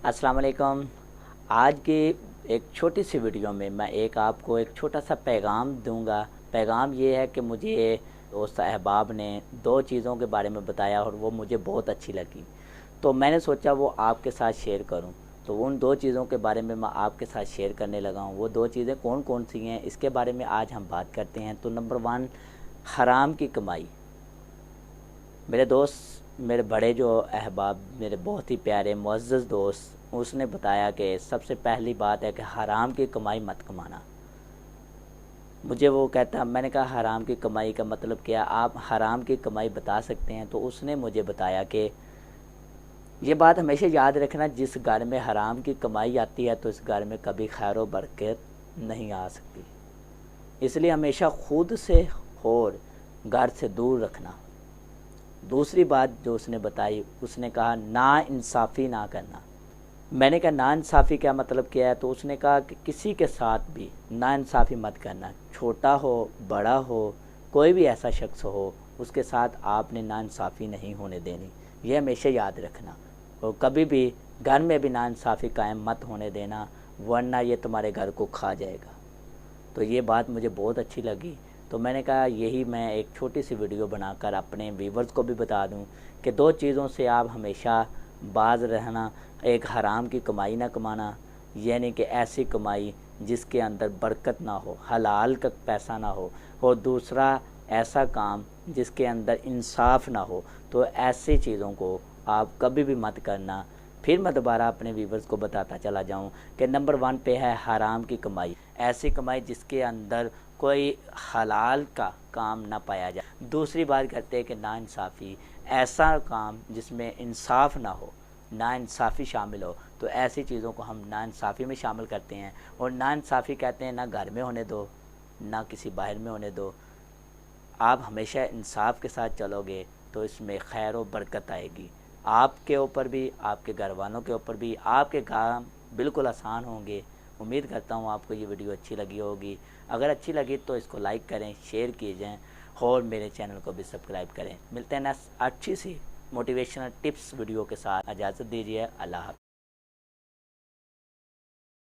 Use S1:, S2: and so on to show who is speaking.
S1: अस्सलाम वालेकुम। आज की एक छोटी सी वीडियो में मैं आपको एक छोटा सा पैगाम दूंगा। पैगाम ये है कि मुझे दोस्त अहबाब ने दो चीज़ों के बारे में बताया और वो मुझे बहुत अच्छी लगी, तो मैंने सोचा वो आपके साथ शेयर करूं। तो उन दो चीज़ों के बारे में मैं आपके साथ शेयर करने लगा हूं। वो दो चीज़ें कौन कौन सी हैं इसके बारे में आज हम बात करते हैं। तो नंबर वन, हराम की कमाई। मेरे दोस्त, मेरे बड़े जो अहबाब, मेरे बहुत ही प्यारे मुअज़्ज़ज़ दोस्त, उसने बताया कि सबसे पहली बात है कि हराम की कमाई मत कमाना। मुझे वो कहता, मैंने कहा हराम की कमाई का मतलब क्या, आप हराम की कमाई बता सकते हैं? तो उसने मुझे बताया कि ये बात हमेशा याद रखना, जिस घर में हराम की कमाई आती है तो इस घर में कभी खैर व बरकत नहीं आ सकती। इसलिए हमेशा खुद से और घर से दूर रखना। दूसरी बात जो उसने बताई, उसने कहा ना इंसाफ़ी ना करना। मैंने कहा ना इंसाफ़ी क्या मतलब क्या है? तो उसने कहा कि किसी के साथ भी ना इंसाफ़ी मत करना, छोटा हो बड़ा हो, कोई भी ऐसा शख्स हो, उसके साथ आपने ना इंसाफ़ी नहीं होने देनी। ये हमेशा याद रखना। और कभी भी घर में भी ना इंसाफ़ी कायम मत होने देना, वरना ये तुम्हारे घर को खा जाएगा। तो ये बात मुझे बहुत अच्छी लगी। तो मैंने कहा यही मैं एक छोटी सी वीडियो बनाकर अपने व्यूवर्स को भी बता दूं कि दो चीज़ों से आप हमेशा बाज रहना। एक, हराम की कमाई ना कमाना, यानी कि ऐसी कमाई जिसके अंदर बरकत ना हो, हलाल का पैसा ना हो। और दूसरा, ऐसा काम जिसके अंदर इंसाफ ना हो। तो ऐसी चीज़ों को आप कभी भी मत करना। फिर मैं दोबारा अपने व्यूवर्स को बताता चला जाऊं कि नंबर वन पे है हराम की कमाई। ऐसी कमाई जिसके अंदर कोई हलाल का काम ना पाया जाए। दूसरी बात करते हैं कि नाइंसाफ़ी, ऐसा काम जिसमें इंसाफ ना हो, नाइंसाफ़ी शामिल हो। तो ऐसी चीज़ों को हम नाइंसाफ़ी में शामिल करते हैं। और नाइंसाफ़ी कहते हैं ना घर में होने दो, ना किसी बाहर में होने दो। आप हमेशा इंसाफ के साथ चलोगे तो इसमें खैर और बरकत आएगी। आपके ऊपर भी, आपके घर वालों के ऊपर भी, आपके काम बिल्कुल आसान होंगे। उम्मीद करता हूँ आपको ये वीडियो अच्छी लगी होगी। अगर अच्छी लगी तो इसको लाइक करें, शेयर कीजिए और मेरे चैनल को भी सब्सक्राइब करें। मिलते हैं नेक्स्ट अच्छी सी मोटिवेशनल टिप्स वीडियो के साथ। इजाज़त दीजिए। अल्लाह हाफ़िज़।